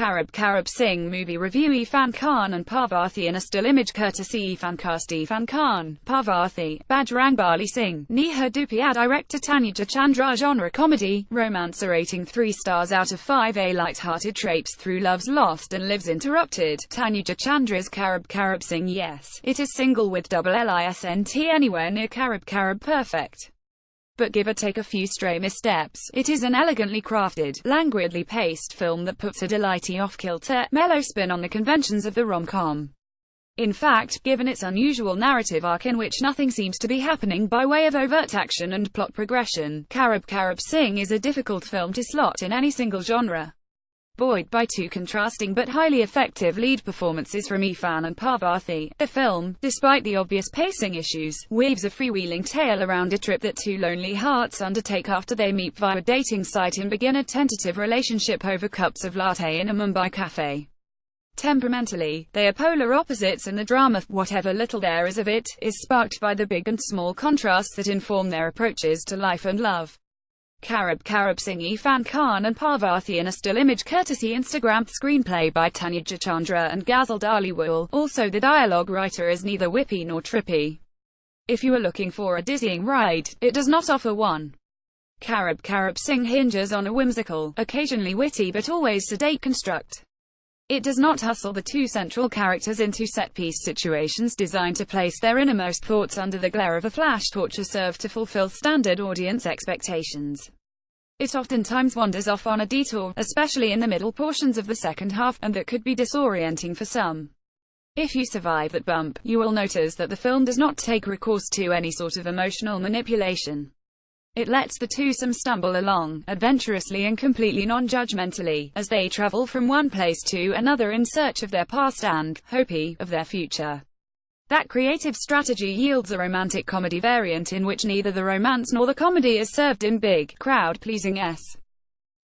Qarib Singh movie review. Irrfan Khan and Parvathy in a still image courtesy irrfanCast. Irrfan Khan, Parvathy, Bajrangbali Singh, Neha Dupia. Director Tanuja Chandra. Genre comedy, romance. Rating 3 stars out of 5. A light-hearted traipse through love's lost and lives interrupted. Tanuja Chandra's Qarib Singh. Yes, it is single with double LISNT, anywhere near Qarib perfect. But give or take a few stray missteps, it is an elegantly crafted, languidly paced film that puts a delightfully off-kilter, mellow spin on the conventions of the rom-com. In fact, given its unusual narrative arc in which nothing seems to be happening by way of overt action and plot progression, Qarib Singh is a difficult film to slot in any single genre. Buoyed by two contrasting but highly effective lead performances from Irrfan and Parvathy, the film, despite the obvious pacing issues, weaves a freewheeling tale around a trip that two lonely hearts undertake after they meet via a dating site and begin a tentative relationship over cups of latte in a Mumbai cafe. Temperamentally, they are polar opposites, and the drama, whatever little there is of it, is sparked by the big and small contrasts that inform their approaches to life and love. Qarib Singh. Irrfan Khan and Parvathy in a still image courtesy Instagram. Screenplay by Tanuja Chandra and Ghazal Dhaliwal. Also, the dialogue writer is neither whippy nor trippy. If you are looking for a dizzying ride, it does not offer one. Qarib Singh hinges on a whimsical, occasionally witty but always sedate construct. It does not hustle the two central characters into set-piece situations designed to place their innermost thoughts under the glare of a flash torch or serve to fulfill standard audience expectations. It oftentimes wanders off on a detour, especially in the middle portions of the second half, and that could be disorienting for some. If you survive that bump, you will notice that the film does not take recourse to any sort of emotional manipulation. It lets the twosome stumble along, adventurously and completely non-judgmentally, as they travel from one place to another in search of their past and, hopefully, of their future. That creative strategy yields a romantic comedy variant in which neither the romance nor the comedy is served in big, crowd-pleasing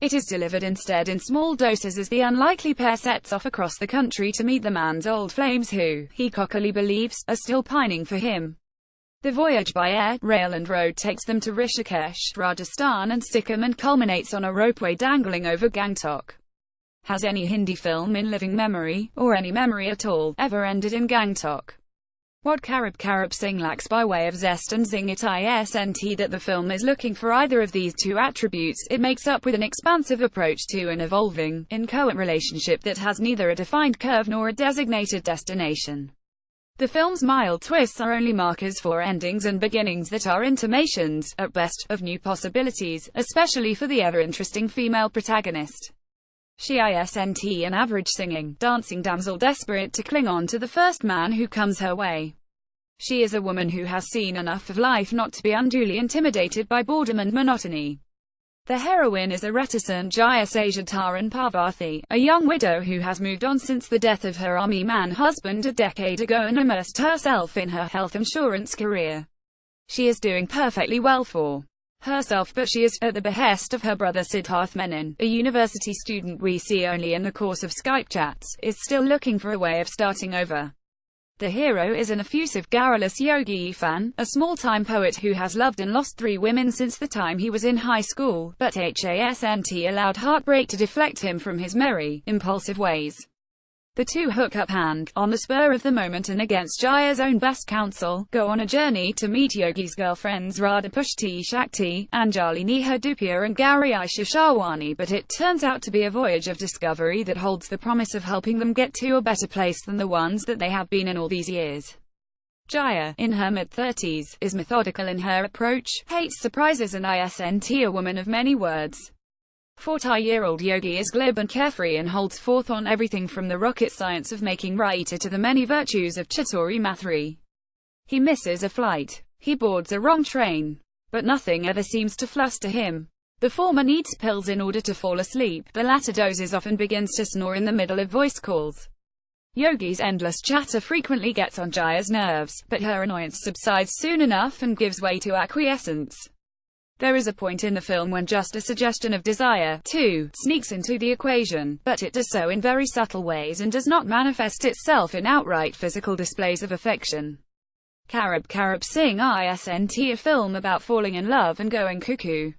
It is delivered instead in small doses as the unlikely pair sets off across the country to meet the man's old flames who, he cockily believes, are still pining for him. The voyage by air, rail and road takes them to Rishikesh, Rajasthan and Sikkim and culminates on a ropeway dangling over Gangtok. Has any Hindi film in living memory, or any memory at all, ever ended in Gangtok? What Qarib Singh lacks by way of zest and zing it isn't that the film is looking for either of these two attributes, it makes up with an expansive approach to an evolving, inchoate relationship that has neither a defined curve nor a designated destination. The film's mild twists are only markers for endings and beginnings that are intimations, at best, of new possibilities, especially for the ever-interesting female protagonist. She isn't an average singing, dancing damsel desperate to cling on to the first man who comes her way. She is a woman who has seen enough of life not to be unduly intimidated by boredom and monotony. The heroine is a reticent Jaya Sajataran Parvathy, a young widow who has moved on since the death of her army man husband a decade ago and immersed herself in her health insurance career. She is doing perfectly well for herself, but she is, at the behest of her brother Siddharth Menon, a university student we see only in the course of Skype chats, is still looking for a way of starting over. The hero is an effusive garrulous yogi Irrfan, a small-time poet who has loved and lost 3 women since the time he was in high school, but hasn't allowed heartbreak to deflect him from his merry, impulsive ways. The two hook up and, on the spur of the moment and against Jaya's own best counsel, go on a journey to meet Yogi's girlfriends Radha Pushti Shakti, Anjali Neha Dupia and Gauri Aisha Sharwani, but it turns out to be a voyage of discovery that holds the promise of helping them get to a better place than the ones that they have been in all these years. Jaya, in her mid-30s, is methodical in her approach, hates surprises and isn't a woman of many words. 40-year-old Yogi is glib and carefree and holds forth on everything from the rocket science of making raita to the many virtues of Chituri Mathuri. He misses a flight. He boards a wrong train. But nothing ever seems to fluster him. The former needs pills in order to fall asleep, the latter dozes off and begins to snore in the middle of voice calls. Yogi's endless chatter frequently gets on Jaya's nerves, but her annoyance subsides soon enough and gives way to acquiescence. There is a point in the film when just a suggestion of desire, too, sneaks into the equation, but it does so in very subtle ways and does not manifest itself in outright physical displays of affection. Qarib Singh isn't a film about falling in love and going cuckoo.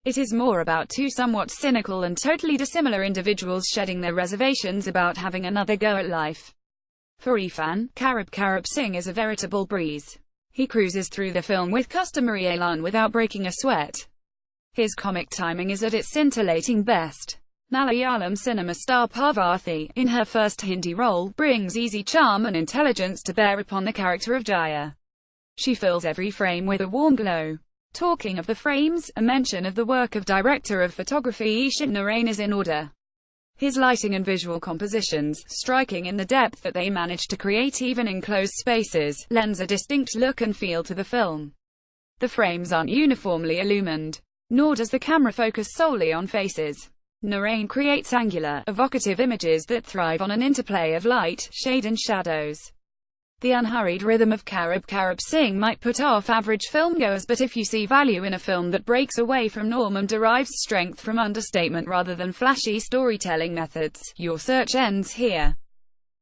It is more about two somewhat cynical and totally dissimilar individuals shedding their reservations about having another go at life. For Irrfan, Qarib Singh is a veritable breeze. He cruises through the film with customary elan without breaking a sweat. His comic timing is at its scintillating best. Malayalam cinema star Parvathy, in her first Hindi role, brings easy charm and intelligence to bear upon the character of Jaya. She fills every frame with a warm glow. Talking of the frames, a mention of the work of director of photography Ishan Narain is in order. His lighting and visual compositions, striking in the depth that they manage to create even in closed spaces, lends a distinct look and feel to the film. The frames aren't uniformly illumined, nor does the camera focus solely on faces. Narain creates angular, evocative images that thrive on an interplay of light, shade and shadows. The unhurried rhythm of Qarib Singh might put off average filmgoers, but if you see value in a film that breaks away from norm and derives strength from understatement rather than flashy storytelling methods, your search ends here.